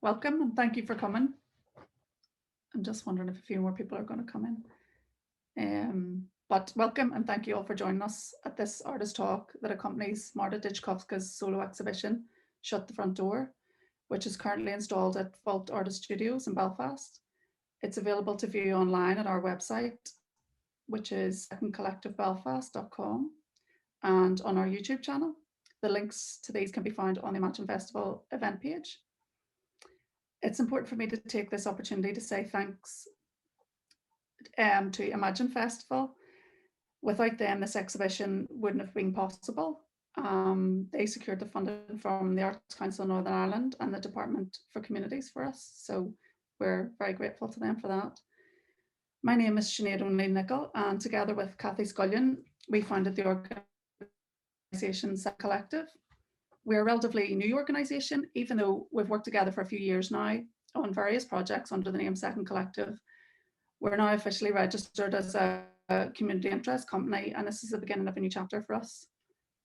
welcome and thank you for coming. I'm just wondering if a few more people are going to come in. But welcome and thank you all for joining us at this artist talk that accompanies Marta Dyczkowska's solo exhibition, Shut the Front Door, which is currently installed at Vault Artist Studios in Belfast. It's available to view online at our website, which is secondcollectivebelfast.com, and on our YouTube channel. The links to these can be found on the Imagine Festival event page. It's important for me to take this opportunity to say thanks to Imagine Festival. Without them, this exhibition wouldn't have been possible. They secured the funding from the Arts Council of Northern Ireland and the Department for Communities for us, so we're very grateful to them for that. My name is Sinead O'Neill-Nicholl, and together with Cathy Scullion, we founded the organisation Set Collective. We're a relatively new organisation, even though we've worked together for a few years now on various projects under the name Second Collective. We're now officially registered as a community interest company, and this is the beginning of a new chapter for us.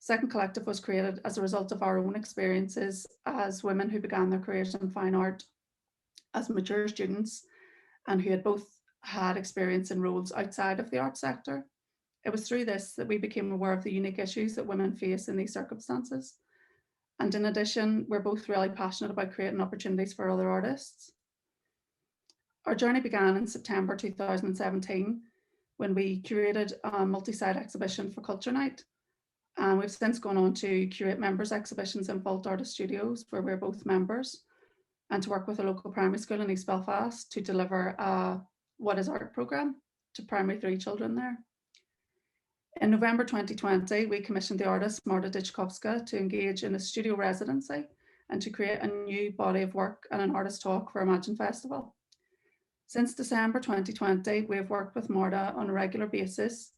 Second Collective was created as a result of our own experiences as women who began their careers in fine art as mature students and who had both had experience in roles outside of the art sector. It was through this that we became aware of the unique issues that women face in these circumstances. And in addition, we're both really passionate about creating opportunities for other artists. Our journey began in September 2017 when we curated a multi-site exhibition for Culture Night. And we've since gone on to curate members' exhibitions in Vault Artist Studios, where we're both members, and to work with a local primary school in East Belfast to deliver a What is Art programme to primary 3 children there. In November 2020, we commissioned the artist Marta Dyczkowska to engage in a studio residency and to create a new body of work and an artist talk for Imagine Festival. Since December 2020, we have worked with Marta on a regular basis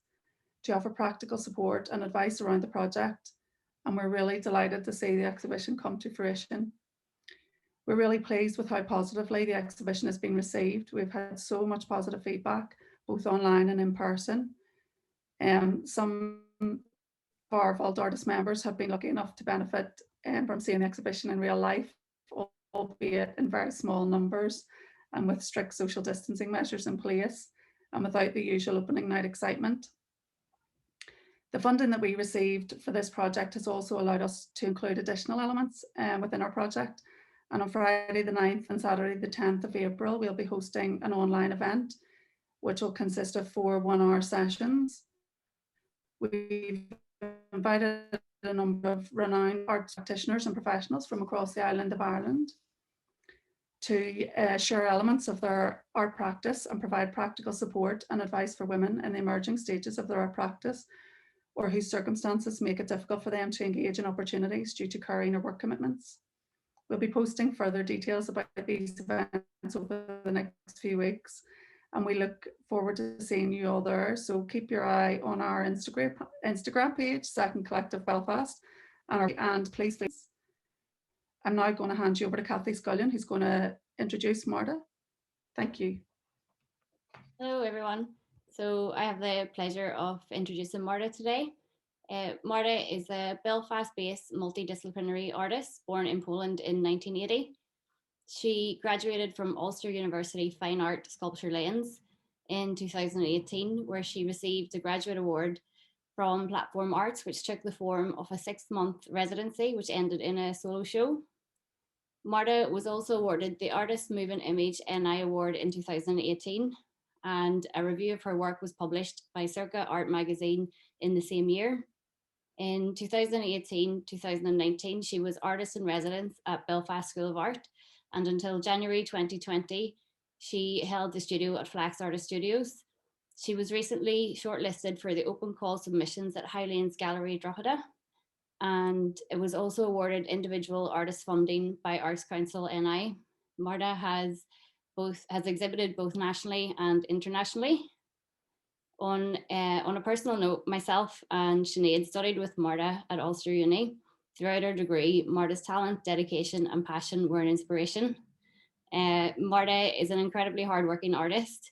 to offer practical support and advice around the project, and we're really delighted to see the exhibition come to fruition. We're really pleased with how positively the exhibition has been received. We've had so much positive feedback, both online and in person. Some of our Vault Artist members have been lucky enough to benefit from seeing the exhibition in real life, albeit in very small numbers and with strict social distancing measures in place and without the usual opening night excitement. The funding that we received for this project has also allowed us to include additional elements within our project. And on Friday the 9th and Saturday the 10th of April, we'll be hosting an online event, which will consist of 4 one-hour sessions. We've invited a number of renowned arts practitioners and professionals from across the island of Ireland to share elements of their art practice and provide practical support and advice for women in the emerging stages of their art practice, or whose circumstances make it difficult for them to engage in opportunities due to caring or work commitments. We'll be posting further details about these events over the next few weeks, and we look forward to seeing you all there. So keep your eye on our Instagram page, Second Collective Belfast, and please. I'm now going to hand you over to Cathy Scullion, who's going to introduce Marta. Thank you. Hello, everyone. So I have the pleasure of introducing Marta today. Marta is a Belfast-based multidisciplinary artist born in Poland in 1980. She graduated from Ulster University Fine Art Sculpture Lens in 2018, where she received a graduate award from Platform Arts, which took the form of a 6-month residency, which ended in a solo show. Marta was also awarded the Artist Moving Image NI Award in 2018, and a review of her work was published by Circa Art magazine in the same year. In 2018-2019, she was artist in residence at Belfast School of Art, and until January 2020, she held the studio at Flax Artist Studios. She was recently shortlisted for the open call submissions at Highlands Gallery Drogheda, and it was also awarded individual artist funding by Arts Council NI. Marta has exhibited both nationally and internationally. On a personal note, myself and Sinead studied with Marta at Ulster Uni. Throughout her degree, Marta's talent, dedication and passion were an inspiration. Marta is an incredibly hardworking artist,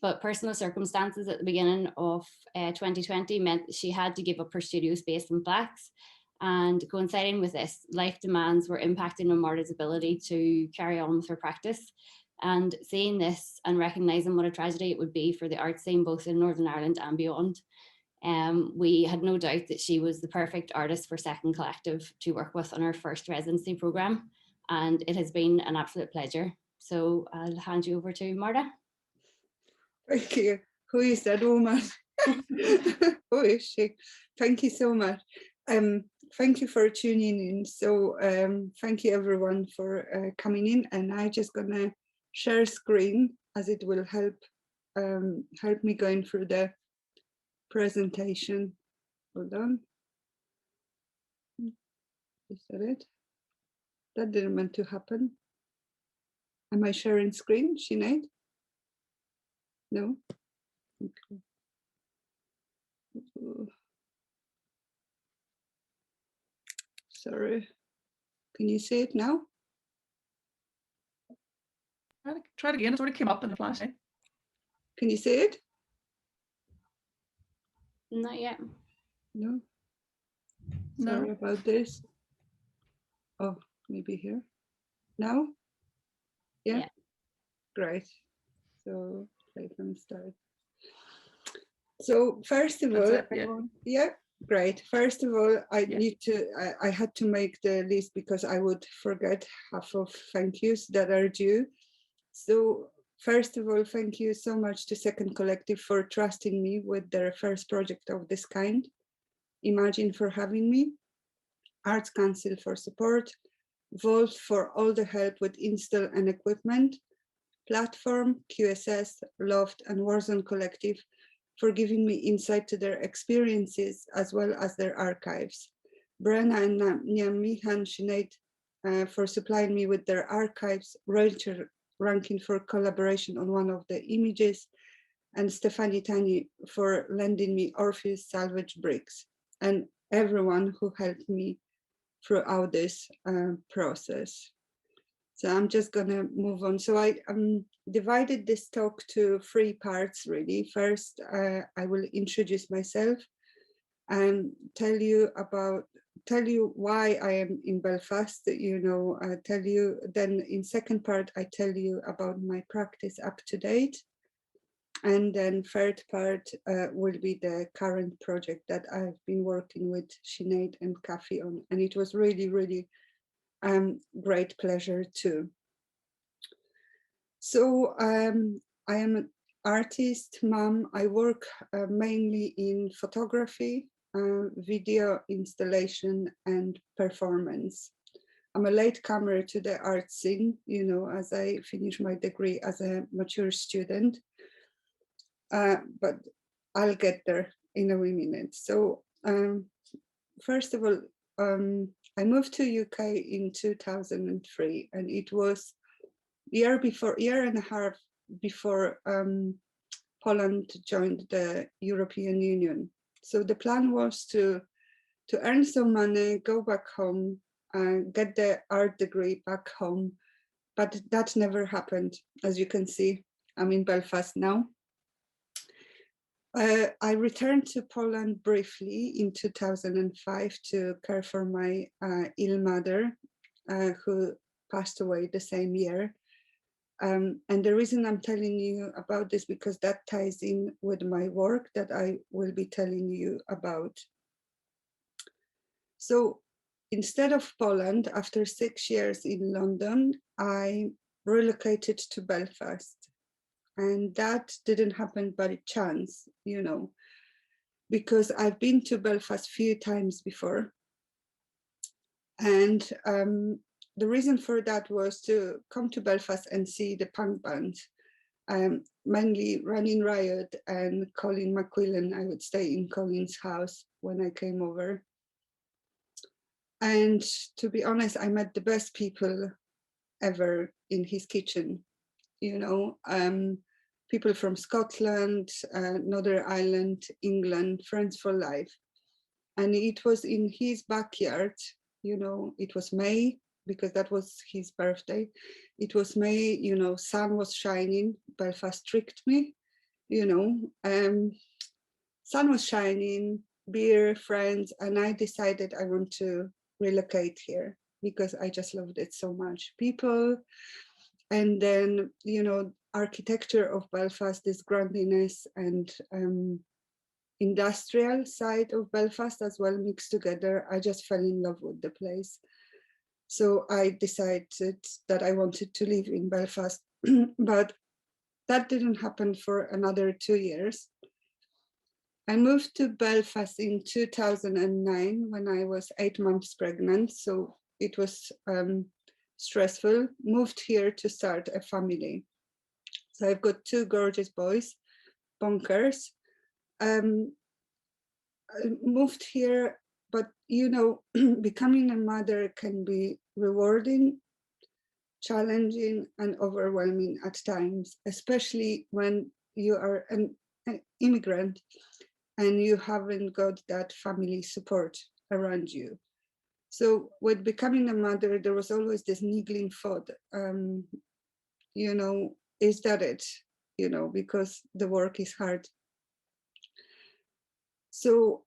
but personal circumstances at the beginning of 2020 meant she had to give up her studio space in Flax, And coinciding with this, life demands were impacting on Marta's ability to carry on with her practice. And seeing this and recognising what a tragedy it would be for the art scene, both in Northern Ireland and beyond, we had no doubt that she was the perfect artist for Second Collective to work with on our first residency programme. And it has been an absolute pleasure. So I'll hand you over to Marta. Thank you. Who is that woman? Who is she? Thank you so much. Thank you for tuning in. So thank you everyone for coming in, and I'm just gonna share screen as it will help me going through the presentation. Hold on. Is that it? That didn't meant to happen. Am I sharing screen, Sinead? No? Okay. Sorry. Can you see it now? Try it again. It already came up in the flash. Can you see it? Not yet. No. No. Sorry about this. Oh, maybe here. Now? Yeah? Yeah. Great. So let me start. So first of That's all, it, yeah. yeah, great. First of all, Yeah. I had to make the list because I would forget half of thank yous that are due. So first of all, thank you so much to Second Collective for trusting me with their first project of this kind. Imagine for having me, Arts Council for support, Volt for all the help with install and equipment, Platform, QSS, Loft, and Warzone Collective for giving me insight to their experiences as well as their archives. Brenna and Nyamihan Sinead for supplying me with their archives, Rachel Rankin for collaboration on one of the images, and Stefani Tani for lending me Orpheus salvage bricks, and everyone who helped me throughout this process. So I'm just gonna move on. So I divided this talk to 3 parts really. First, I will introduce myself and tell you why I am in Belfast, tell you, then in second part, I tell you about my practice up to date. And then third part will be the current project that I've been working with Sinead and Kathy on. And it was really, really great pleasure too. So I am an artist, mom. I work mainly in photography, video installation and performance. I'm a latecomer to the art scene, as I finish my degree as a mature student. But I'll get there in a minute. So first of all, I moved to UK in 2003, and it was year and a half before Poland joined the European Union. So the plan was to earn some money, go back home, get the art degree back home, but that never happened. As you can see, I'm in Belfast now. I returned to Poland briefly in 2005 to care for my ill mother, who passed away the same year. And the reason I'm telling you about this, because that ties in with my work that I will be telling you about. So instead of Poland, after 6 years in London, I relocated to Belfast. And that didn't happen by chance, because I've been to Belfast a few times before. And the reason for that was to come to Belfast and see the punk band, mainly Running Riot and Colin McQuillan. I would stay in Colin's house when I came over. And to be honest, I met the best people ever in his kitchen, people from Scotland, Northern Ireland, England, friends for life. And it was in his backyard, it was May, because that was his birthday. It was May, sun was shining, Belfast tricked me, sun was shining, beer, friends, and I decided I want to relocate here because I just loved it so much. People, and then, you know, architecture of Belfast, this grandiness and industrial side of Belfast as well mixed together. I just fell in love with the place. So I decided that I wanted to live in Belfast, but that didn't happen for another 2 years. I moved to Belfast in 2009 when I was 8 months pregnant. So it was stressful. Moved here to start a family. So I've got 2 gorgeous boys, bonkers. I moved here, but you know, becoming a mother can be rewarding, challenging, and overwhelming at times, especially when you are an immigrant and you haven't got that family support around you. So with becoming a mother, there was always this niggling thought, you know, is that it? You know, because the work is hard. So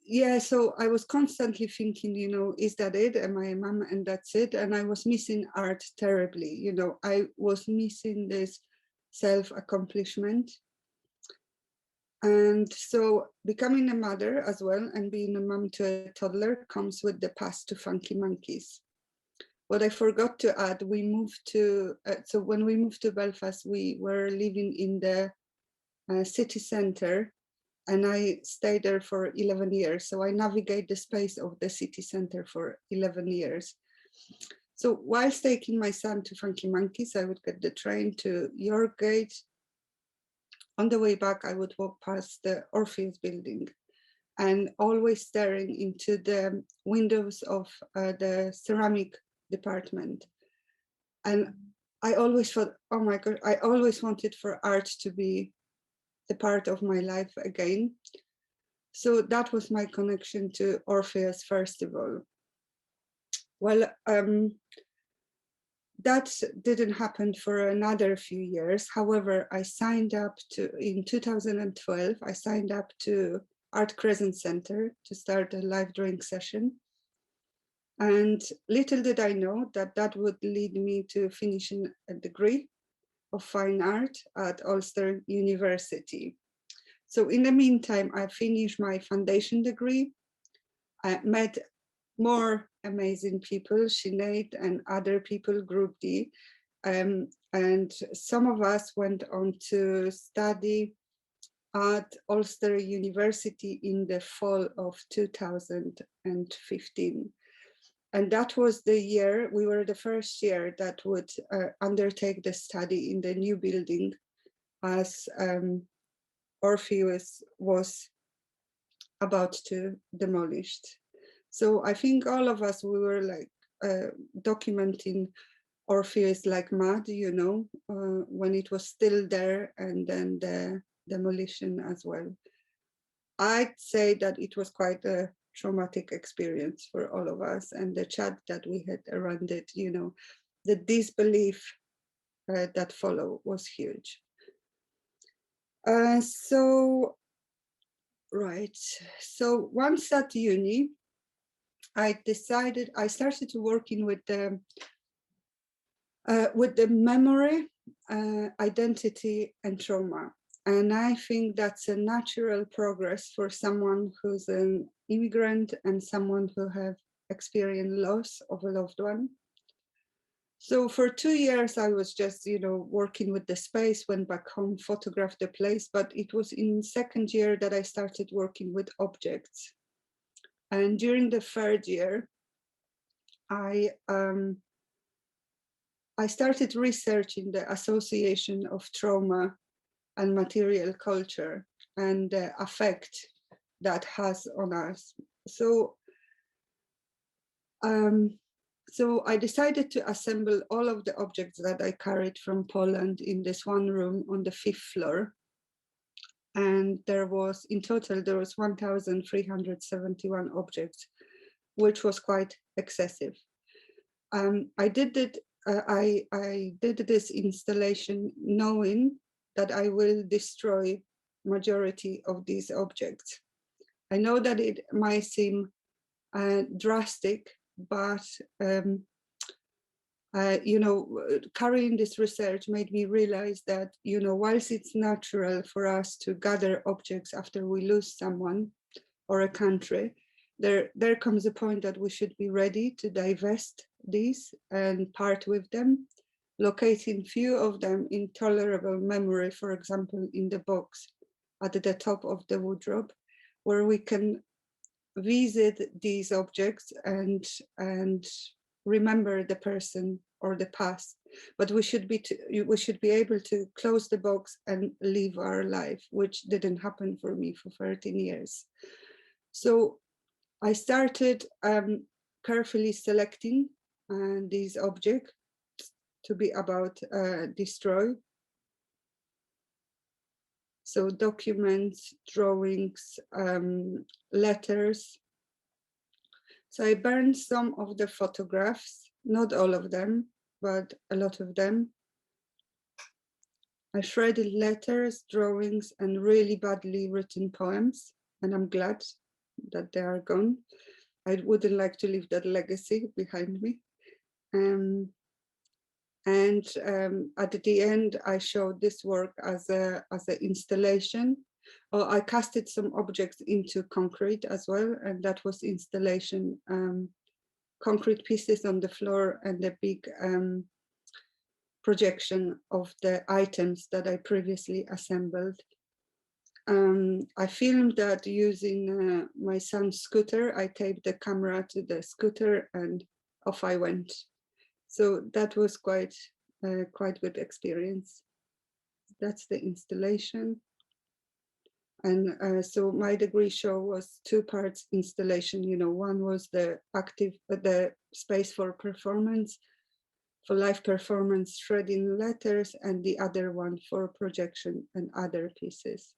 yeah, so I was constantly thinking, you know, is that it? Am I a mom and that's it? And I was missing art terribly. You know, I was missing this self-accomplishment. And so becoming a mother as well and being a mom to a toddler comes with the pass to Funky Monkeys. What I forgot to add, we moved to, so when we moved to Belfast, we were living in the city centre, and I stayed there for 11 years. So I navigate the space of the city centre for 11 years. So whilst taking my son to Funky Monkeys, I would get the train to Yorkgate. On the way back, I would walk past the Orpheus building and always staring into the windows of the ceramic department. And I always thought, oh my God, I always wanted for art to be a part of my life again. So that was my connection to Orpheus, first of all. Well, that didn't happen for another few years. However, I signed up to, in 2012, I signed up to Warzone Centre to start a live drawing session. And little did I know that that would lead me to finishing a degree of fine art at Ulster University. So in the meantime, I finished my foundation degree. I met more amazing people, Sinead and other people, Group D. And some of us went on to study at Ulster University in the fall of 2015. And that was the year, we were the first year that would undertake the study in the new building as Orpheus was about to demolished. So I think all of us, we were like documenting Orpheus like mad, you know, when it was still there, and then the demolition as well. I'd say that it was quite a traumatic experience for all of us, and the chat that we had around it, you know, the disbelief that followed was huge. Right, so once at uni, I started working with the memory, identity, and trauma. And I think that's a natural progress for someone who's an immigrant and someone who have experienced loss of a loved one. So for 2 years, I was just, you know, working with the space, went back home, photographed the place, but it was in second year that I started working with objects. And during the third year, I started researching the association of trauma and material culture and the effect that has on us. So, so I decided to assemble all of the objects that I carried from Poland in this one room on the 5th floor. And there was, in total, there was 1,371 objects, which was quite excessive. I did it. I did this installation knowing that I will destroy majority of these objects. I know that it might seem drastic, but you know, carrying this research made me realize that, you know, whilst it's natural for us to gather objects after we lose someone or a country, there comes a point that we should be ready to divest these and part with them, locating few of them in tolerable memory, for example, in the box at the top of the wardrobe, where we can visit these objects and remember the person or the past. But we should be able to close the box and live our life, which didn't happen for me for 13 years. So I started carefully selecting these objects to be about destroy. So documents, drawings, letters. So I burned some of the photographs, not all of them, but a lot of them. I shredded letters, drawings, and really badly written poems, and I'm glad that they are gone. I wouldn't like to leave that legacy behind me. At the end, I showed this work as an installation. I casted some objects into concrete as well, and that was installation, concrete pieces on the floor and a big projection of the items that I previously assembled. I filmed that using my son's scooter. I taped the camera to the scooter and off I went. So that was quite good experience. That's the installation. And so my degree show was 2 parts installation. You know, one was the the space for performance, for live performance, shredding letters, and the other one for projection and other pieces.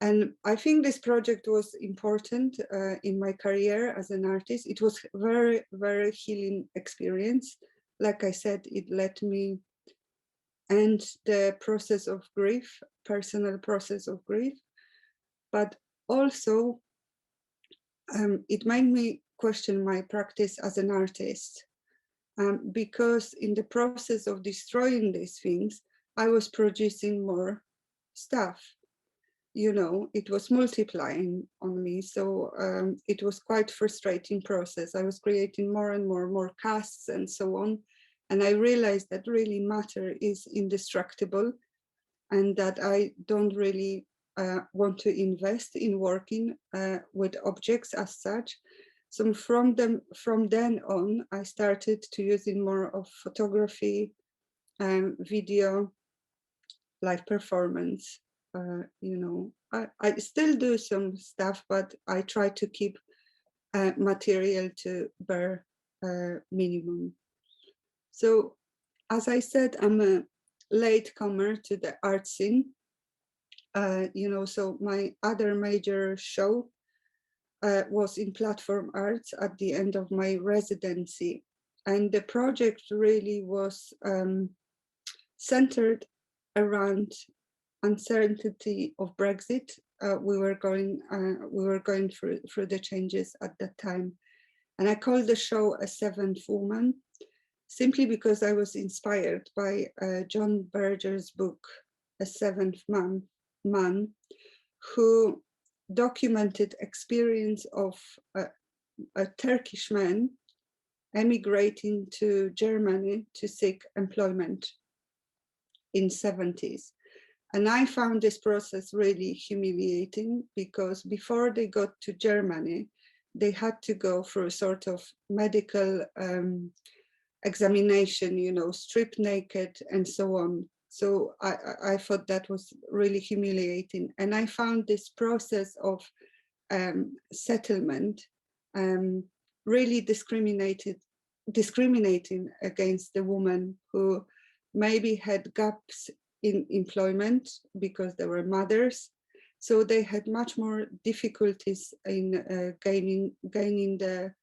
And I think this project was important in my career as an artist. It was very, very healing experience. Like I said, it let me end the process of grief, personal process of grief, but also it made me question my practice as an artist, because in the process of destroying these things, I was producing more stuff. You know, it was multiplying on me. So it was quite frustrating process. I was creating more and more casts and so on. And I realized that really matter is indestructible and that I don't really want to invest in working with objects as such. So from then on, I started to using more of photography, video, live performance. You know, I still do some stuff, but I try to keep material to bare minimum. So, as I said, I'm a latecomer to the art scene. You know, so my other major show was in platform arts at the end of my residency. And the project really was centered around uncertainty of Brexit. We were going through the changes at that time. And I called the show A Seventh Woman, simply because I was inspired by John Berger's book, A Seventh Man, who documented experience of a Turkish man emigrating to Germany to seek employment in 70s. And I found this process really humiliating because before they got to Germany, they had to go through a sort of medical examination, you know, stripped naked and so on. So I thought that was really humiliating. And I found this process of settlement really discriminating against the woman who maybe had gaps in employment because they were mothers. So they had much more difficulties in gaining the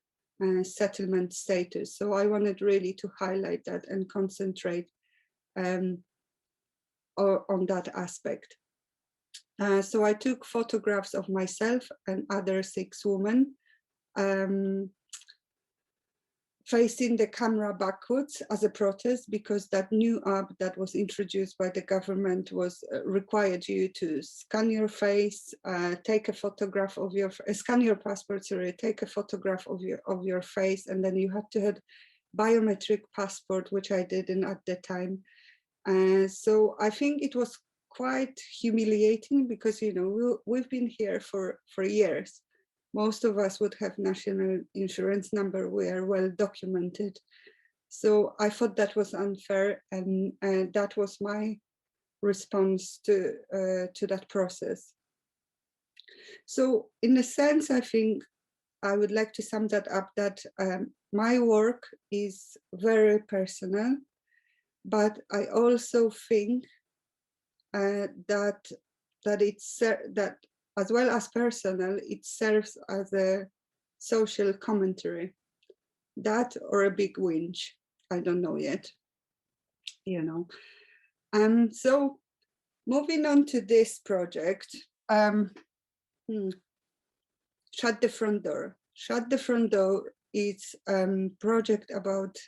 settlement status. So I wanted really to highlight that and concentrate on that aspect. So I took photographs of myself and other 6 women facing the camera backwards as a protest, because that new app that was introduced by the government was required you to scan your face, take a photograph of your, scan your passport, sorry, take a photograph of your face, and then you had to have biometric passport, which I didn't at the time. So I think it was quite humiliating, because, you know, we've been here for years. Most of us would have national insurance number. We are well documented. So I thought that was unfair, and that was my response to that process. So in a sense, I think I would like to sum that up, that my work is very personal, but I also think that as well as personal, it serves as a social commentary. That or a big whinge, I don't know yet, you know. So moving on to this project, Shut the Front Door. Shut the Front Door is a project about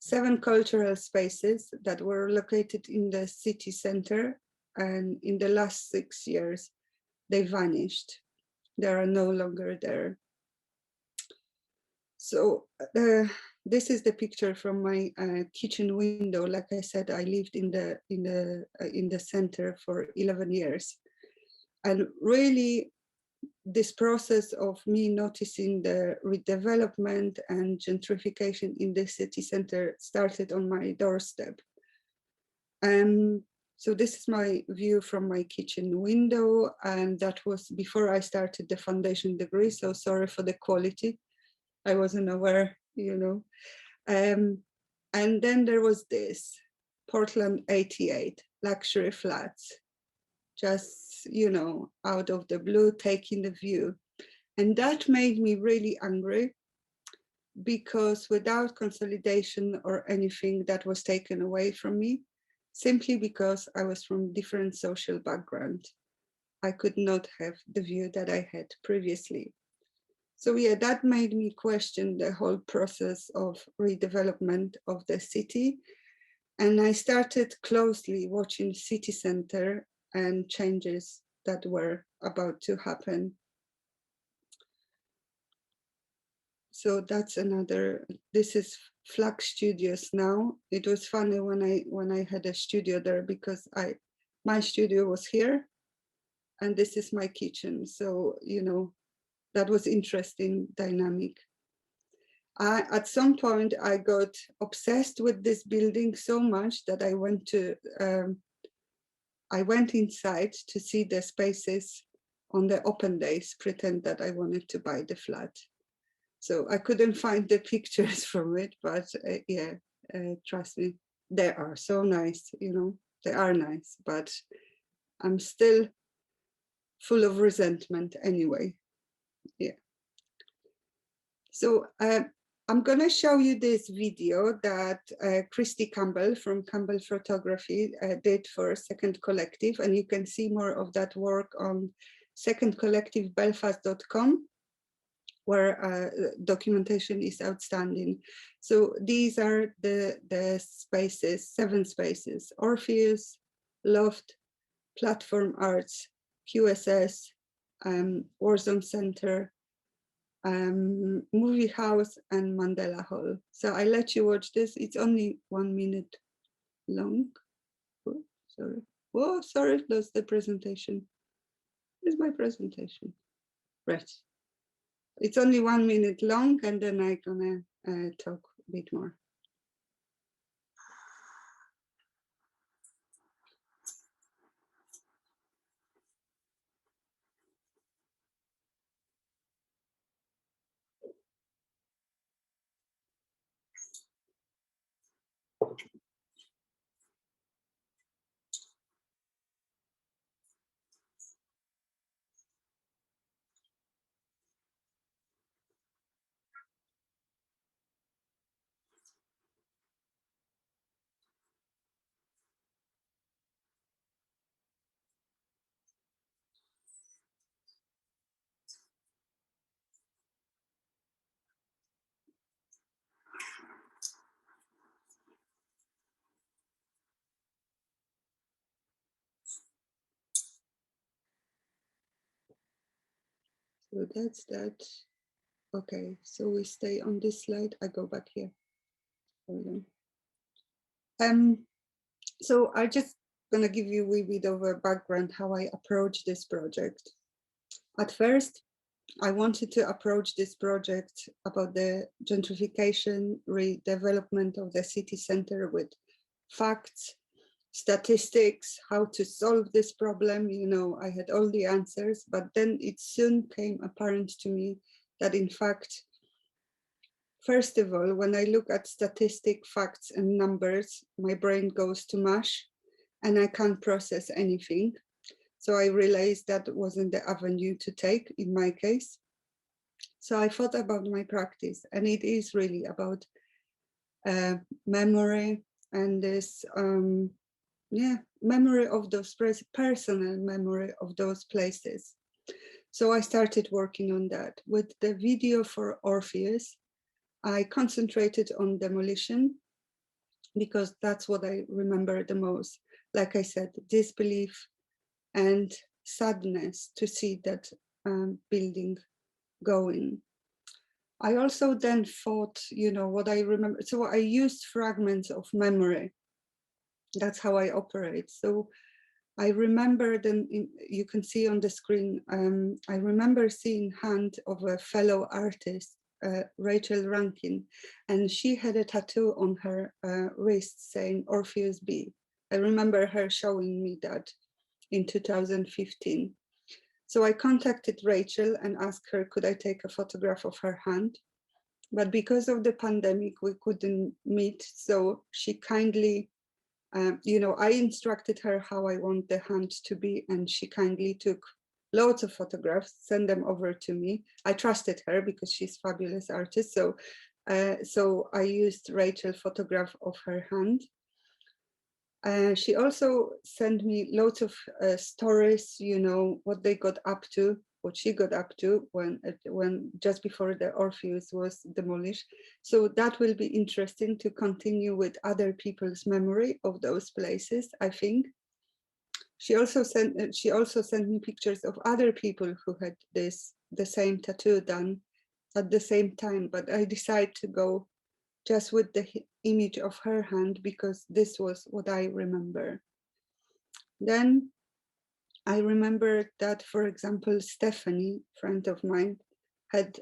7 cultural spaces that were located in the city center, and in the last 6 years, they vanished. They are no longer there. So this is the picture from my kitchen window. Like I said, I lived in the center for 11 years, and really, this process of me noticing the redevelopment and gentrification in the city center started on my doorstep. So this is my view from my kitchen window, and that was before I started the foundation degree, so sorry for the quality. I wasn't aware, you know. And then there was this, Portland 88, luxury flats, just, you know, out of the blue, taking the view. And that made me really angry, because without consolidation or anything, that was taken away from me, simply because I was from different social background. I could not have the view that I had previously. So yeah, that made me question the whole process of redevelopment of the city. And I started closely watching city center and changes that were about to happen. So that's another, this is Flag Studios now. It was funny when I had a studio there, because my studio was here and this is my kitchen. So, you know, that was interesting dynamic. At some point I got obsessed with this building so much that I went inside to see the spaces on the open days, pretend that I wanted to buy the flat. So I couldn't find the pictures from it, but yeah, trust me, they are so nice, you know, they are nice, but I'm still full of resentment anyway. Yeah. So I'm gonna show you this video that Christy Campbell from Campbell Photography did for Second Collective, and you can see more of that work on secondcollectivebelfast.com, where documentation is outstanding. So these are the spaces, 7 spaces: Orpheus, Loft, Platform Arts, QSS, Warzone Centre, Movie House, and Mandela Hall. So I let you watch this. It's only 1 minute long. Oh, sorry. Oh, sorry, that's the presentation. Here's my presentation. Right. It's only 1 minute long, and then I'm gonna talk a bit more. So that's that. Okay, so we stay on this slide. I go back here. Hold on. So I just gonna give you a wee bit of a background how I approach this project. At first, I wanted to approach this project about the gentrification, redevelopment of the city center with facts, statistics, how to solve this problem. You know, I had all the answers, but then it soon came apparent to me that in fact, first of all, when I look at statistic, facts and numbers, my brain goes to mush and I can't process anything. So I realized that wasn't the avenue to take in my case. So I thought about my practice, and it is really about memory and this, memory of those personal memory of those places. So I started working on that. With the video for Orpheus, I concentrated on demolition because that's what I remember the most. Like I said, disbelief and sadness to see that building going. I also then thought, you know, what I remember. So I used fragments of memory. That's how I operate. So I remember then, you can see on the screen, I remember seeing hand of a fellow artist, Rachel Rankin, and she had a tattoo on her wrist saying Orpheus B. I remember her showing me that in 2015. So I contacted Rachel and asked her, could I take a photograph of her hand? But because of the pandemic, we couldn't meet. So she kindly, you know, I instructed her how I want the hand to be, and she kindly took loads of photographs, sent them over to me. I trusted her because she's a fabulous artist. So, so I used Rachel's photograph of her hand. She also sent me loads of stories, you know, what they got up to, what she got up to when just before the Orpheus was demolished. So that will be interesting to continue with other people's memory of those places, I think. She also sent me pictures of other people who had the same tattoo done at the same time, but I decided to go just with the image of her hand because this was what I remember. Then I remember that, for example, Stephanie, friend of mine, had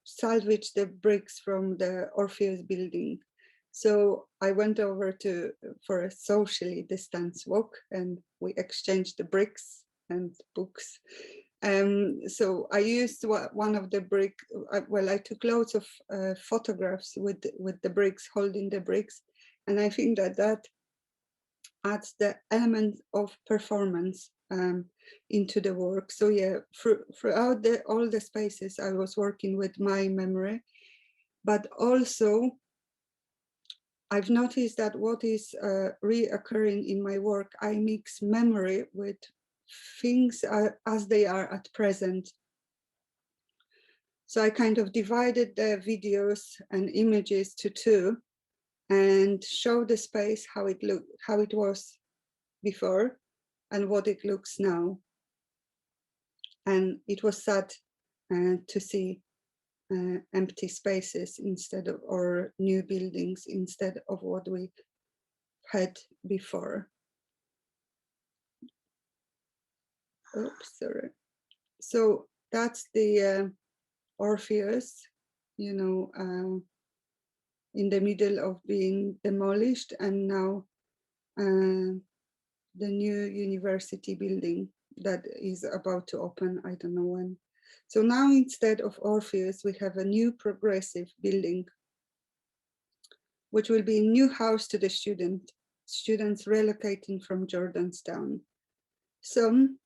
salvaged the bricks from the Orpheus building. So I went over for a socially distanced walk, and we exchanged the bricks and books. So I used one of the brick. Well, I took loads of photographs with the bricks, holding the bricks, and I think that adds the element of performance into the work. So yeah, throughout all the spaces, I was working with my memory, but also I've noticed that what is reoccurring in my work, I mix memory with things as they are at present. So I kind of divided the videos and images to two and show the space how it was before and what it looks now. And it was sad to see empty spaces instead of, or new buildings instead of what we had before. Oops, sorry. So that's the Orpheus, you know, in the middle of being demolished, and now the new university building that is about to open, I don't know when. So now instead of Orpheus, we have a new progressive building, which will be a new house to the students relocating from Jordanstown. Some,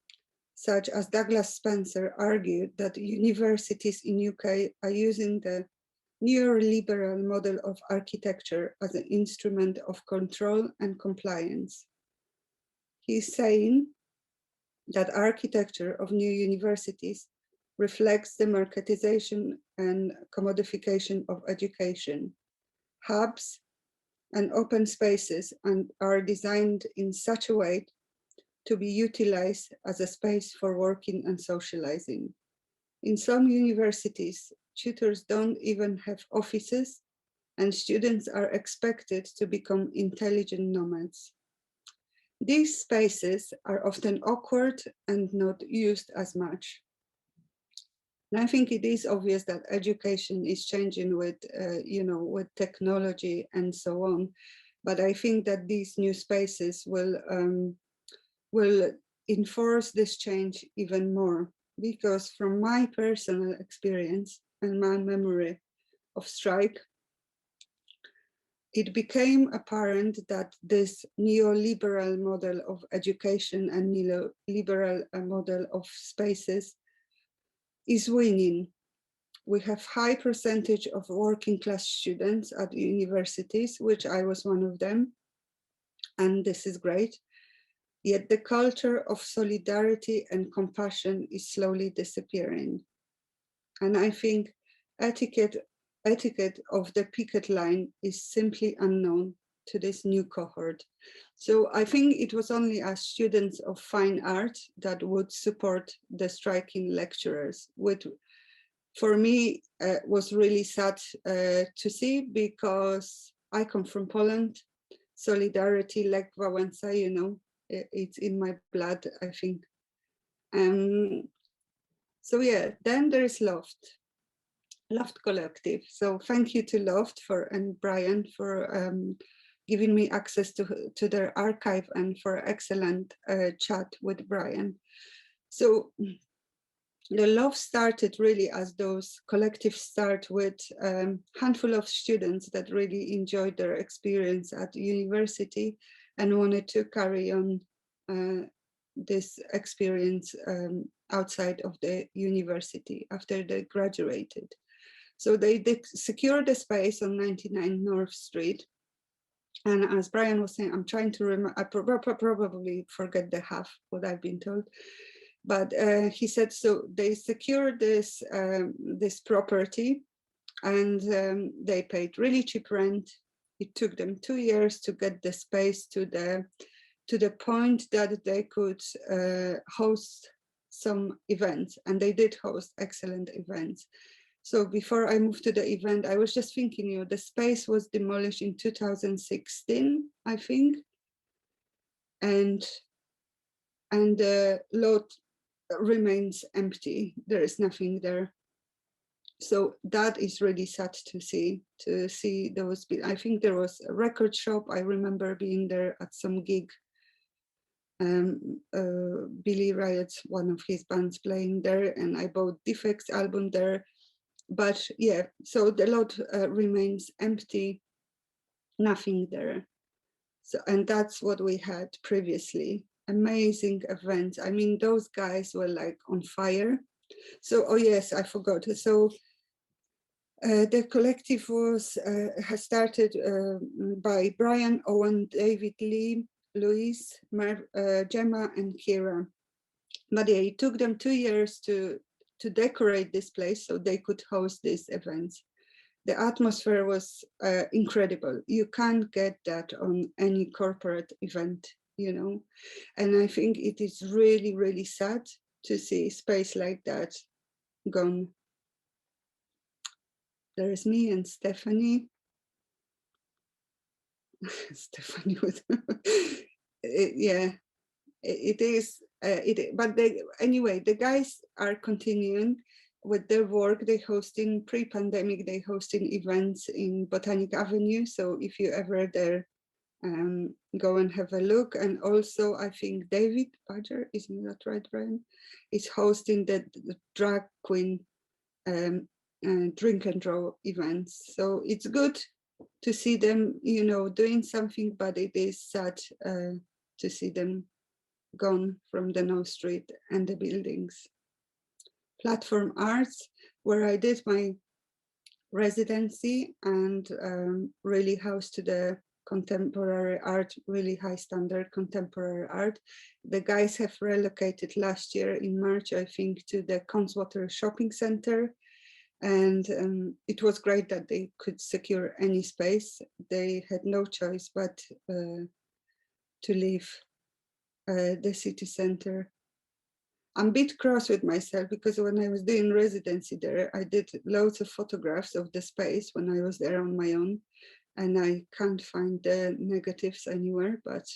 such as Douglas Spencer, argued that universities in UK are using the neoliberal model of architecture as an instrument of control and compliance. He's saying that architecture of new universities reflects the marketization and commodification of education. Hubs and open spaces are designed in such a way to be utilized as a space for working and socializing. In some universities, tutors don't even have offices, and students are expected to become intelligent nomads. These spaces are often awkward and not used as much. And I think it is obvious that education is changing with, with technology and so on. But I think that these new spaces will enforce this change even more, because from my personal experience and my memory of strike, it became apparent that this neoliberal model of education and neoliberal model of spaces is winning. We have high percentage of working class students at universities, which I was one of them, and this is great. Yet the culture of solidarity and compassion is slowly disappearing. And I think etiquette of the picket line is simply unknown to this new cohort. So I think it was only as students of fine art that would support the striking lecturers, which for me was really sad to see, because I come from Poland. Solidarity, Lech Wałęsa, it's in my blood, I think. So yeah, then there is Loft Collective. So thank you to Loft and Brian for giving me access to their archive and for excellent chat with Brian. So the Loft started really as those collectives start with a handful of students that really enjoyed their experience at university and wanted to carry on this experience outside of the university after they graduated. So they secured a space on 99 North Street. And as Brian was saying, I'm trying to remember, I probably forget the half what I've been told. But he said, so they secured this, this property, and they paid really cheap rent. It took them 2 years to get the space to the point that they could host some events, and they did host excellent events. So before I moved to the event, I was just thinking, the space was demolished in 2016, I think, and the lot remains empty. There is nothing there. So that is really sad to see those. I think there was a record shop. I remember being there at some gig. Billy Riot's one of his bands playing there, and I bought Defects album there. But yeah, so the lot remains empty, nothing there. So, and that's what we had previously. Amazing events. I mean, those guys were like on fire. So, oh yes, I forgot. So the collective has started by Brian, Owen, David, Lee, Louise, Gemma, and Kira. But yeah, it took them 2 years to decorate this place so they could host these events. The atmosphere was incredible. You can't get that on any corporate event, and I think it is really, really sad to see space like that gone. There is me and Stephanie. Stephanie with yeah, it is. But anyway, the guys are continuing with their work. They hosting pre-pandemic. They hosting events in Botanic Avenue. So if you ever there, go and have a look. And also, I think David Badger, isn't that right, Brian? Is hosting the drag queen drink and draw events. So it's good to see them, doing something, but it is sad to see them gone from the North Street and the buildings. Platform Arts, where I did my residency and really housed to the contemporary art, really high standard contemporary art. The guys have relocated last year in March, I think, to the Conswater Shopping Centre. And it was great that they could secure any space. They had no choice but to leave the city center. I'm a bit cross with myself because when I was doing residency there, I did loads of photographs of the space when I was there on my own, and I can't find the negatives anywhere, but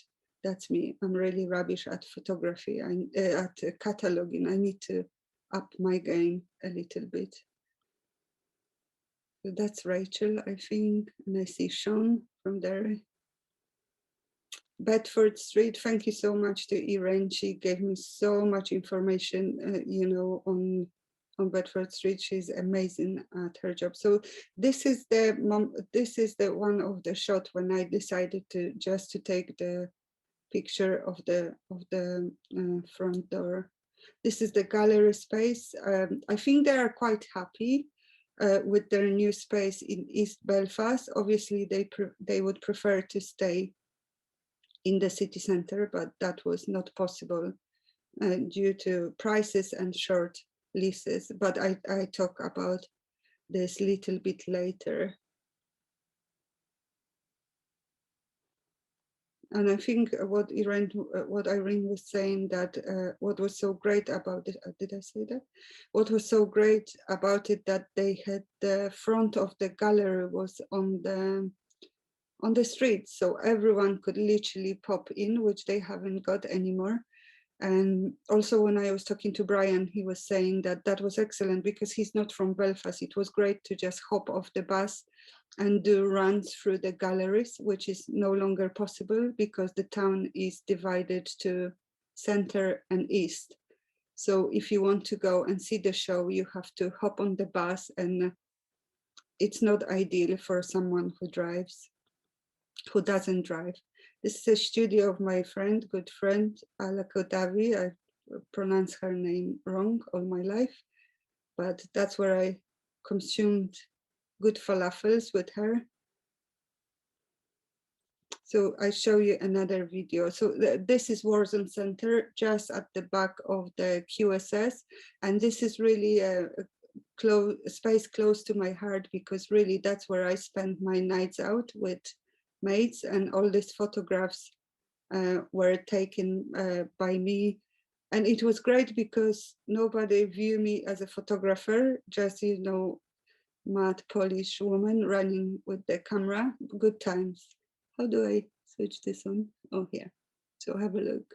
that's me. I'm really rubbish at photography, at cataloging. I need to up my game a little bit. So that's Rachel, I think, and I see Sean from there. Bedford Street, thank you so much to Irene. She gave me so much information, you know, on Bedford Street. She's amazing at her job. So this is the one of the shot when I decided to just to take the picture of the front door. This is the gallery space. I think they are quite happy with their new space in East Belfast. Obviously, they would prefer to stay in the city center, but that was not possible due to prices and short leases. But I talk about this little bit later. And I think what Irene was saying, that what was so great about it, did I say that? What was so great about it, that they had the front of the gallery was on the street, so everyone could literally pop in, which they haven't got anymore. And also when I was talking to Brian, he was saying that that was excellent because he's not from Belfast. It was great to just hop off the bus and do runs through the galleries, which is no longer possible because the town is divided to center and east. So if you want to go and see the show, you have to hop on the bus, and it's not ideal for someone who doesn't drive. This is a studio of my friend, good friend, Alako Davi. I pronounce her name wrong all my life, but that's where I consumed good falafels with her. So I show you another video. So this is Warzone Centre, just at the back of the QSS. And this is really a space close to my heart, because really that's where I spend my nights out with mates, and all these photographs were taken by me. And it was great because nobody viewed me as a photographer, just, you know, mad Polish woman running with the camera. Good times. How do I switch this on? Oh, here. So have a look.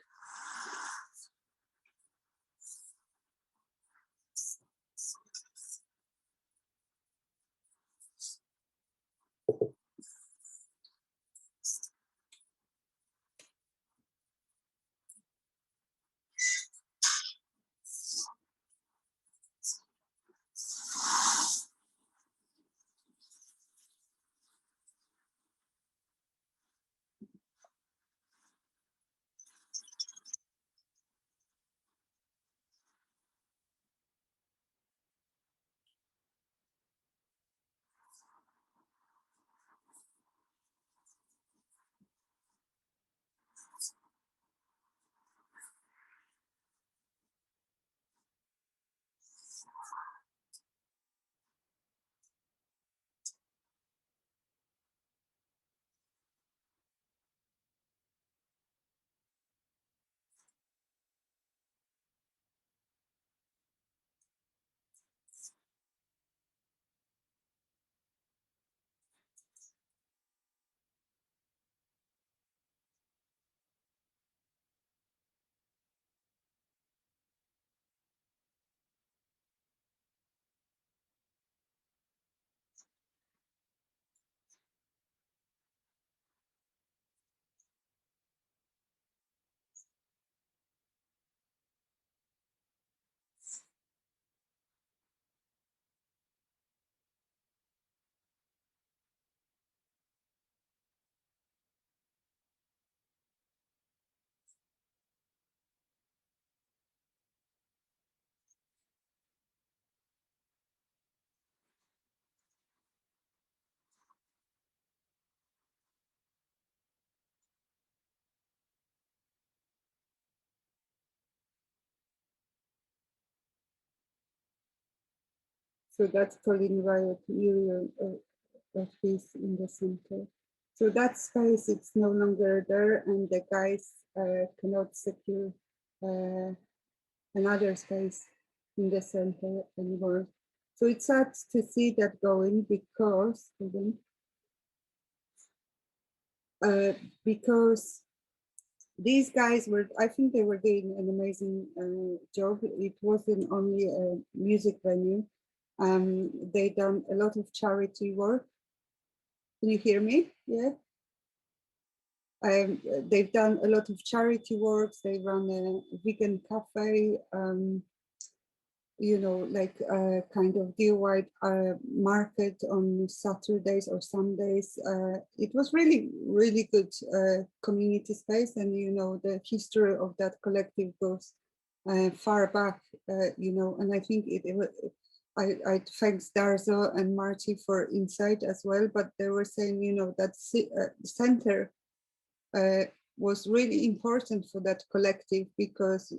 So that's Colin Riot, Uriel Orpheus in the center. So that space, it's no longer there, and the guys cannot secure another space in the center anymore. So it's sad to see that going because these guys were, I think they were doing an amazing job. It wasn't only a music venue. They done a lot of charity work. Can you hear me? Yeah. They've done a lot of charity works. They run a vegan cafe, you know, like a kind of DIY market on Saturdays or Sundays. It was really, really good community space. And, you know, the history of that collective goes far back, you know, and I think I thanks Darzo and Marty for insight as well, but they were saying, you know, that center was really important for that collective because,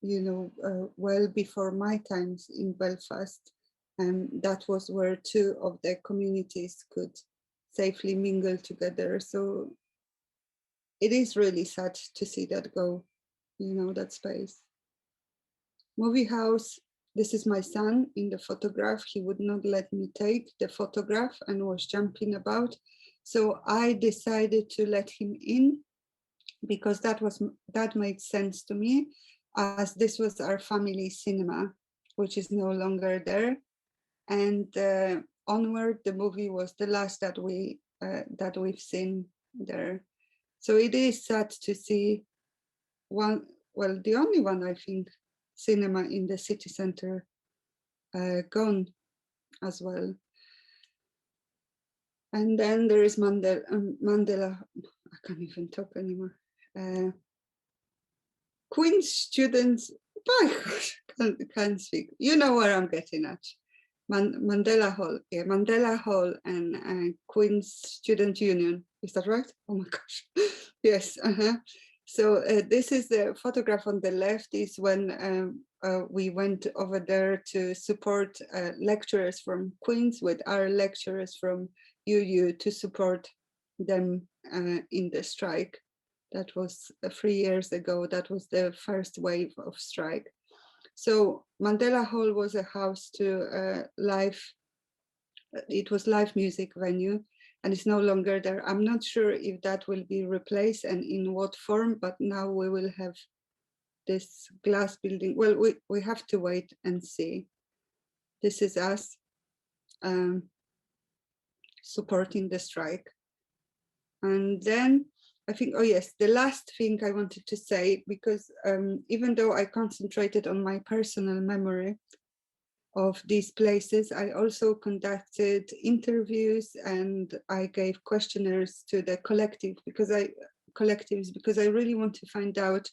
you know, well before my times in Belfast, that was where two of the communities could safely mingle together. So it is really sad to see that go, you know, that space. Movie house, this is my son in the photograph. He would not let me take the photograph and was jumping about. So I decided to let him in because that made sense to me, as this was our family cinema, which is no longer there. And Onward, the movie, was the last that we've seen there. So it is sad to see the only one, I think, cinema in the city center gone as well. And then there is Mandela, I can't even talk anymore. Queen's students, my gosh, can't speak. You know where I'm getting at. Mandela Hall, yeah, Mandela Hall and Queen's Student Union. Is that right? Oh my gosh, yes. So this is the photograph on the left is when we went over there to support lecturers from Queen's with our lecturers from UU to support them in the strike. That was 3 years ago. That was the first wave of strike. So Mandela Hall was a house to it was live music venue, and it's no longer there. I'm not sure if that will be replaced and in what form, but now we will have this glass building. Well, we have to wait and see. This is us supporting the strike. And then I think, oh yes, the last thing I wanted to say, because even though I concentrated on my personal memory of these places, I also conducted interviews and I gave questionnaires to the collectives because I really want to find out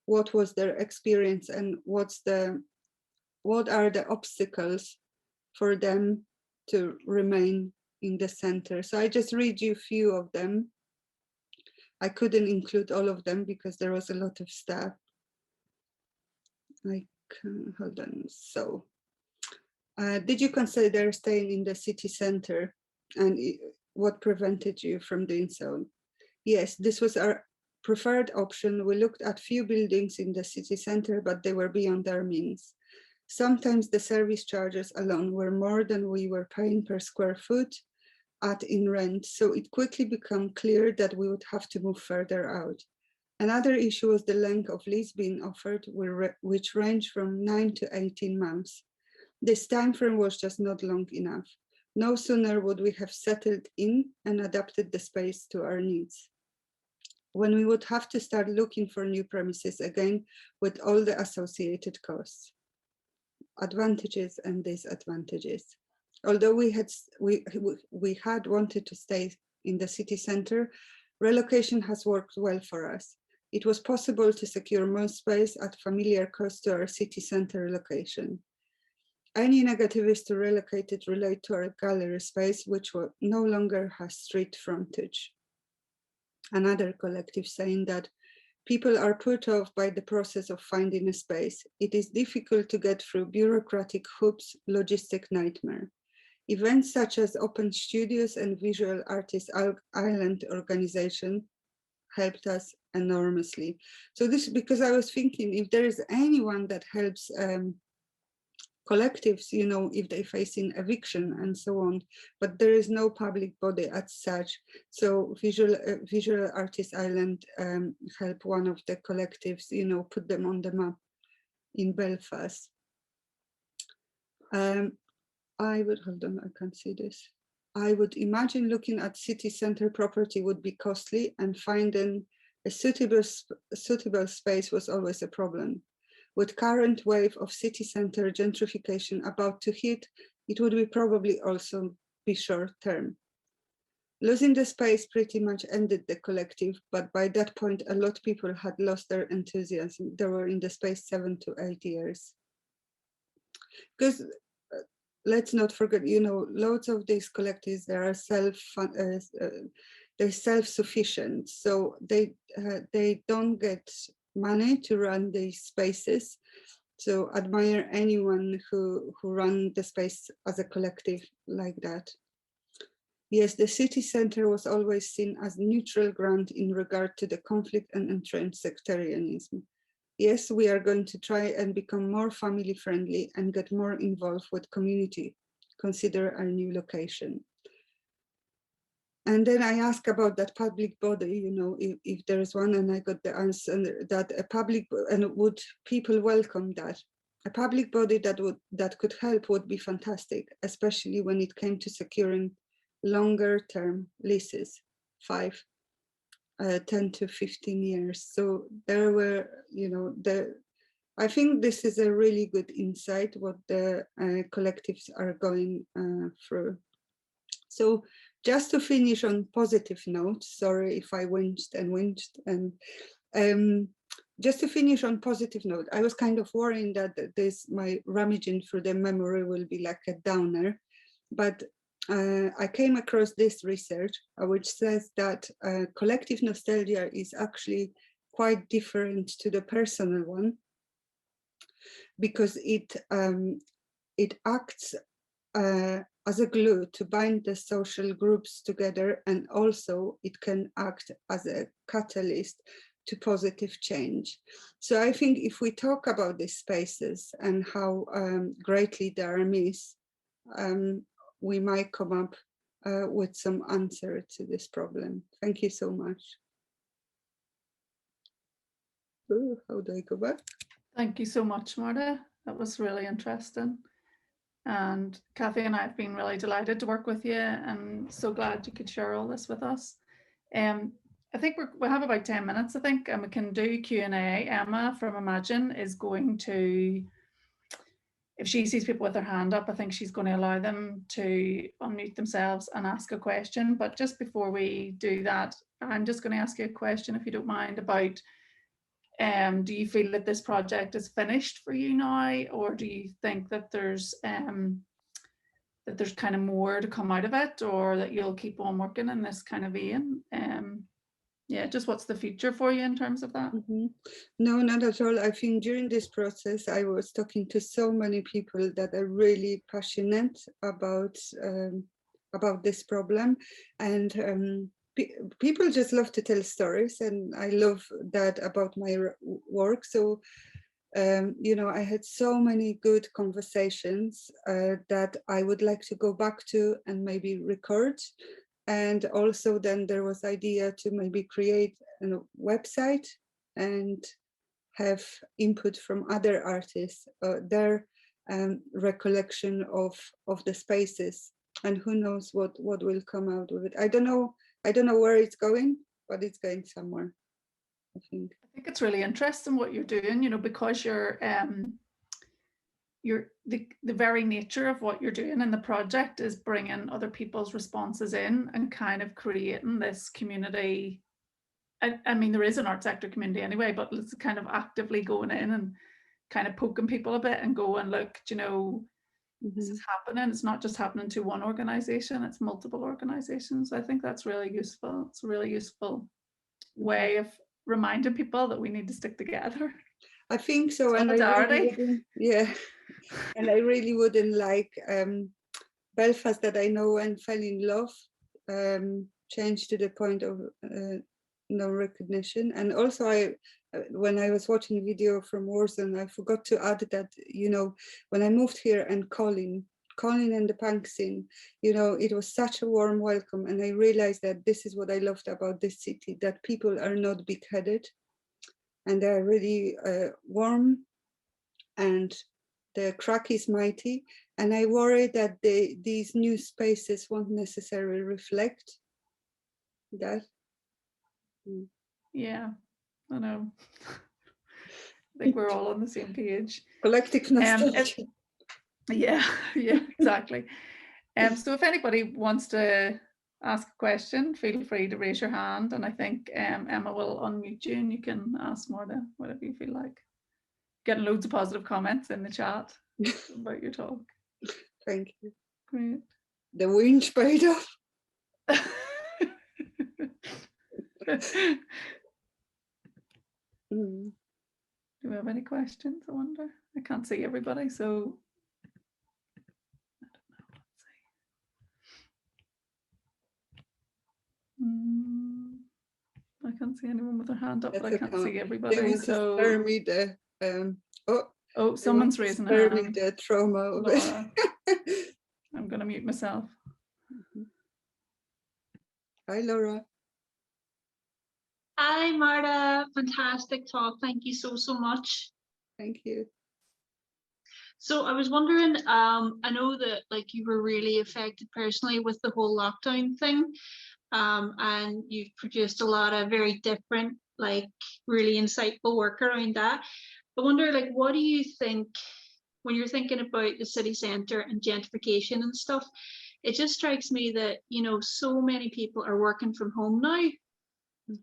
what was their experience and what are the obstacles for them to remain in the center. So I just read you a few of them. I couldn't include all of them because there was a lot of stuff. Hold on. So, did you consider staying in the city center, and what prevented you from doing so? Yes, this was our preferred option. We looked at few buildings in the city center, but they were beyond our means. Sometimes the service charges alone were more than we were paying per square foot in rent, so it quickly became clear that we would have to move further out. Another issue was the length of lease being offered, which ranged from 9 to 18 months. This time frame was just not long enough. No sooner would we have settled in and adapted the space to our needs, when we would have to start looking for new premises again with all the associated costs, advantages and disadvantages. Although we had wanted to stay in the city center, relocation has worked well for us. It was possible to secure more space at familiar cost to our city center location. Any negatives to relocated relate to our gallery space, which no longer has street frontage. Another collective saying that people are put off by the process of finding a space. It is difficult to get through bureaucratic hoops, logistic nightmare. Events such as Open Studios and Visual Artists Island organization helped us enormously. So this, because I was thinking, if there is anyone that helps collectives, you know, if they're facing eviction and so on, but there is no public body as such. So Visual Artists Island help one of the collectives, you know, put them on the map in Belfast. I would, hold on, I can't see this. I would imagine looking at city center property would be costly, and finding a suitable space was always a problem. With current wave of city center gentrification about to hit, it would be probably also be short term. Losing the space pretty much ended the collective, but by that point, a lot of people had lost their enthusiasm. They were in the space 7 to 8 years. Because let's not forget, you know, loads of these collectives, they are they're self-sufficient, so they don't get money to run these spaces. So admire anyone who run the space as a collective like that. Yes, the city center was always seen as neutral ground in regard to the conflict and entrenched sectarianism. Yes, we are going to try and become more family friendly and get more involved with community. Consider our new location. And then I asked about that public body, you know, if there is one, and I got the answer that a public, and would people welcome that? A public body that could help would be fantastic, especially when it came to securing longer term leases, 10 to 15 years. So there were, you know, I think this is a really good insight what the collectives are going through. So just to finish on positive note, sorry if I whinged, and just to finish on positive note, I was kind of worrying that my rummaging through the memory will be like a downer, but I came across this research which says that collective nostalgia is actually quite different to the personal one, because it acts as a glue to bind the social groups together, and also it can act as a catalyst to positive change. So I think if we talk about these spaces and how greatly they are missed, we might come up with some answer to this problem. Thank you so much. Ooh, how do I go back? Thank you so much, Marta. That was really interesting. And Kathy and I have been really delighted to work with you, and so glad you could share all this with us. I think we have about 10 minutes, I think, and we can do Q&A. Emma from Imagine is going to, if she sees people with their hand up, I think she's going to allow them to unmute themselves and ask a question. But just before we do that, I'm just going to ask you a question, if you don't mind, about do you feel that this project is finished for you now, or do you think that there's kind of more to come out of it, or that you'll keep on working in this kind of vein? Yeah, just what's the future for you in terms of that? Mm-hmm. No, not at all. I think during this process, I was talking to so many people that are really passionate about this problem, and people just love to tell stories, and I love that about my work. So, you know, I had so many good conversations that I would like to go back to and maybe record. And also then there was idea to maybe create a website and have input from other artists, their recollection of the spaces, and who knows what will come out of it. I don't know where it's going, but it's going somewhere, I think. I think it's really interesting what you're doing, you know, because you're the very nature of what you're doing in the project is bringing other people's responses in and kind of creating this community. I mean, there is an art sector community anyway, but it's kind of actively going in and kind of poking people a bit and going, look, you know, this is happening. It's not just happening to one organization, it's multiple organizations. I think that's really useful. It's a really useful way of reminding people that we need to stick together. I think so. And I really wouldn't like Belfast that I know and fell in love change to the point of no recognition. And also when I was watching video from Warzone, I forgot to add that, you know, when I moved here and Colin and the punk scene, you know, it was such a warm welcome. And I realized that this is what I loved about this city, that people are not big-headed and they're really warm, and the crack is mighty. And I worry that these new spaces won't necessarily reflect that. Yeah, I know. I think we're all on the same page. Collective nostalgia. Yeah, exactly. So if anybody wants to ask a question, feel free to raise your hand, and I think Emma will unmute you and you can ask Marta whatever you feel like. Getting loads of positive comments in the chat about your talk. Thank you. Great. The winch paid off. Do we have any questions? I wonder. I can't see everybody, so I don't know. Let's see. I can't see anyone with their hand up, but I can't see everybody. They want to spare me the oh, someone's raising a hand. Me the trauma of it. I'm going to mute myself. Hi, Laura. Hi, Marta. Fantastic talk. Thank you so much. Thank you. So I was wondering, I know that like you were really affected personally with the whole lockdown thing, and you've produced a lot of very different, like really insightful work around that. I wonder, like, what do you think when you're thinking about the city centre and gentrification and stuff? It just strikes me that, you know, so many people are working from home now.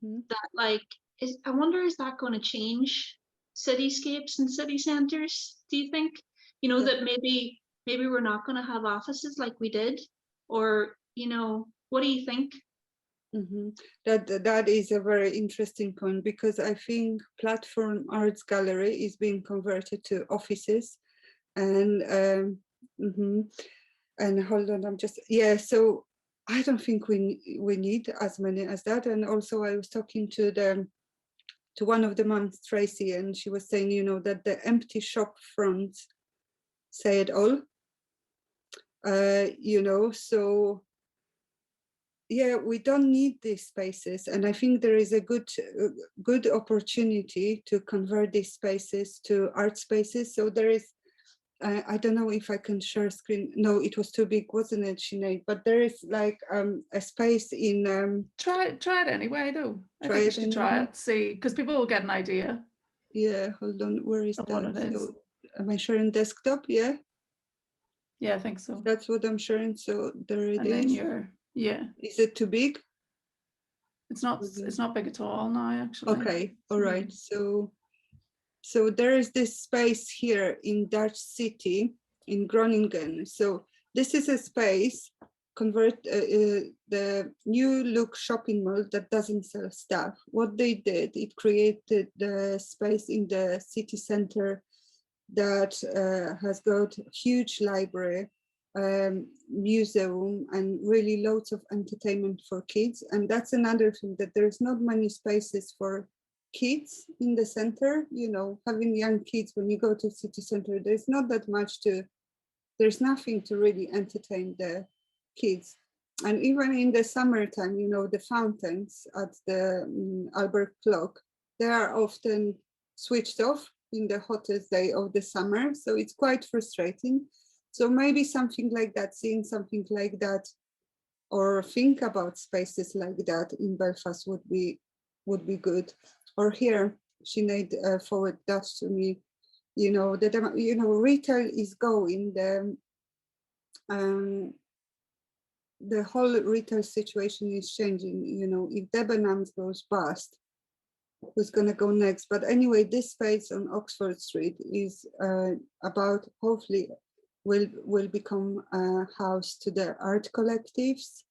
That like I wonder, is that going to change cityscapes and city centres? Do you think, you know, that maybe we're not going to have offices like we did, or, you know, what do you think? That is a very interesting point, because I think Platform Arts Gallery is being converted to offices, and and hold on, I'm just so I don't think we need as many as that. And also I was talking to one of the moms, Tracy, and she was saying, you know, that the empty shop fronts say it all. You know, so yeah, we don't need these spaces, and I think there is a good opportunity to convert these spaces to art spaces. So there is, I don't know if I can share screen. No, it was too big, wasn't it, Sinead? But there is like a space in. Try it anyway, though. I think you should try it. See, because people will get an idea. Yeah, hold on. Where is that? What it is. So, am I sharing desktop? Yeah. Yeah, I think so. That's what I'm sharing. So there it is. Yeah. Is it too big? It's not. It's not big at all now, actually. Okay. All right. So there is this space here in Dutch City in Groningen. So this is a space convert the new look shopping mall that doesn't sell stuff. What they did, it created the space in the city center that has got huge library, museum, and really loads of entertainment for kids. And that's another thing, that there's not many spaces for kids in the center. You know, having young kids, when you go to city center, there's not that much there's nothing to really entertain the kids. And even in the summertime, you know, the fountains at the Albert Clock, they are often switched off in the hottest day of the summer. So it's quite frustrating. So maybe something like that, seeing something like that, or think about spaces like that in Belfast would be good. Or here, Sinead forward that to me. You know, that retail is going. The whole retail situation is changing. You know, if Debenhams goes bust, who's going to go next? But anyway, this space on Oxford Street is about, hopefully, will become a house to the art collectives.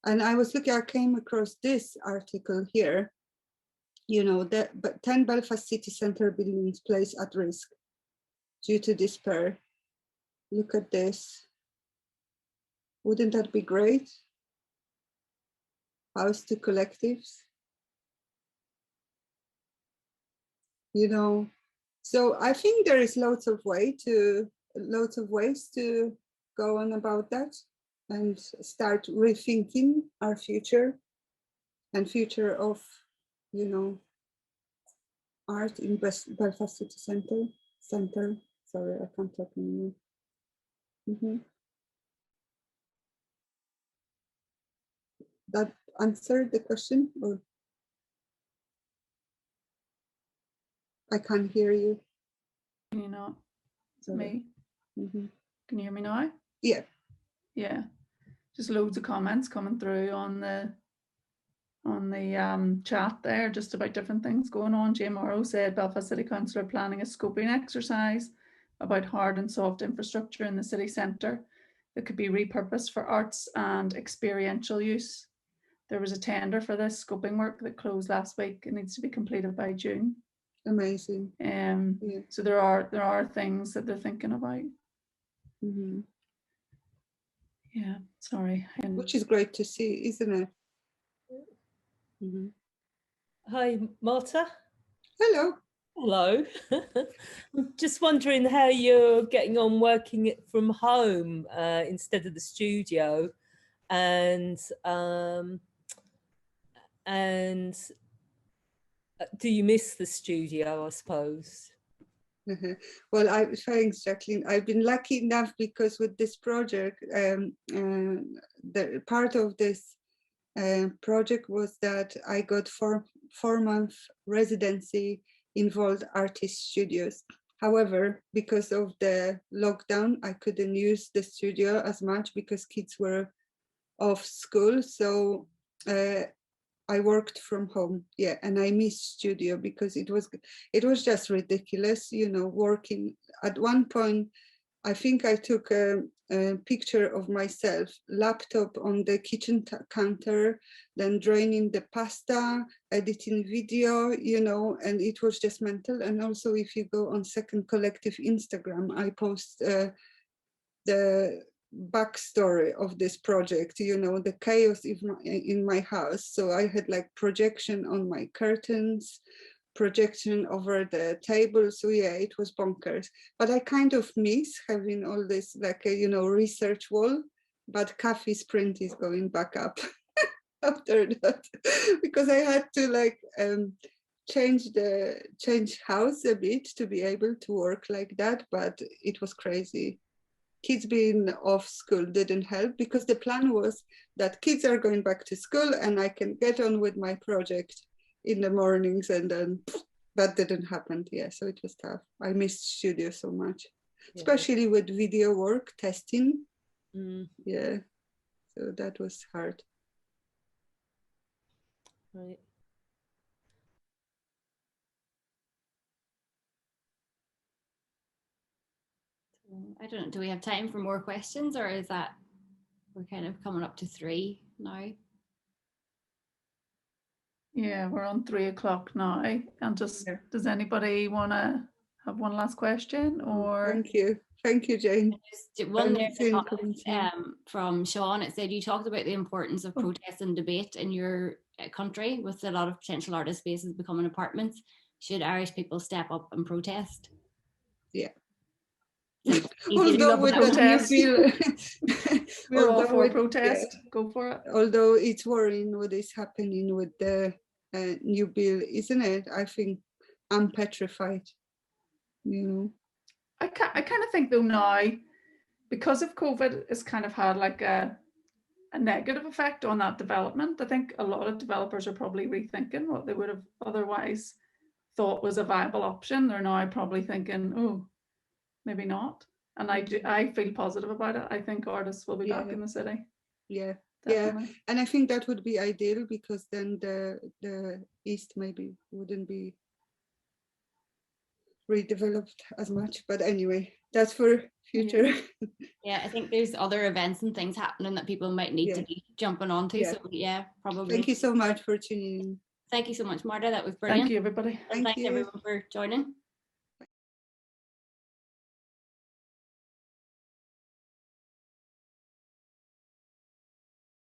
And I came across this article here. You know, that 10 Belfast city centre buildings placed at risk due to despair. Look at this. Wouldn't that be great? House to collectives. you know. So I think there is lots of ways to go on about that and start rethinking our future and future of, you know, art in Belfast City Centre. Sorry, I can't talk anymore. That answered the question, or I can't hear you. Can you not? Sorry. Me? Can you hear me now? Yeah. Yeah. Just loads of comments coming through on the chat there, just about different things going on. Jay Morrow said Belfast City Council are planning a scoping exercise about hard and soft infrastructure in the city centre that could be repurposed for arts and experiential use. There was a tender for this scoping work that closed last week. It needs to be completed by June. Amazing. Yeah. So there are things that they're thinking about. Yeah, sorry. Which is great to see, isn't it? Hi, Marta. Hello. Hello. I'm just wondering how you're getting on working it from home instead of the studio, and do you miss the studio, I suppose? Well, thanks, Jacqueline. I've been lucky enough because with this project, the part of this project was that I got 4-month residency in Vault Artist Studios. However, because of the lockdown, I couldn't use the studio as much because kids were off school. So I worked from home, yeah, and I missed studio because it was just ridiculous, you know, working. At one point, I think I took a picture of myself, laptop on the kitchen counter, then draining the pasta, editing video, you know, and it was just mental. And also, if you go on Second Collective Instagram, I post the backstory of this project, you know, the chaos in my house. So I had like projection on my curtains, projection over the table. So yeah, it was bonkers. But I kind of miss having all this, like a, you know, research wall. But Kathy's print is going back up after that because I had to like change house a bit to be able to work like that. But it was crazy. Kids being off school didn't help because the plan was that kids are going back to school and I can get on with my project in the mornings, and then that didn't happen. Yeah, so it was tough. I missed studio so much, especially with video work, testing. Yeah, so that was hard. Right. I don't know, do we have time for more questions, or is that we're kind of coming up to 3 now? Yeah, we're on 3 o'clock now. And just, does anybody want to have one last question? Or Thank you, Jane. Just one there from Sean. It said you talked about the importance of protest and debate in your country with a lot of potential artist spaces becoming apartments. Should Irish people step up and protest? Yeah. Although with protest, we're all for protest. Yeah. Go for it. Although it's worrying what is happening with the new bill, isn't it? I think I'm petrified. You know, I kind of think though now, because of COVID, it's kind of had like a negative effect on that development. I think a lot of developers are probably rethinking what they would have otherwise thought was a viable option. They're now probably thinking, oh, maybe not. And I feel positive about it. I think artists will be back in the city. Yeah, definitely. Yeah, and I think that would be ideal because then the East maybe wouldn't be redeveloped as much. But anyway, that's for future. Yeah, I think there's other events and things happening that people might need to be jumping onto. So yeah, probably. Thank you so much for tuning in. Thank you so much, Marta. That was brilliant. Thank you, everybody. And thanks everyone for joining.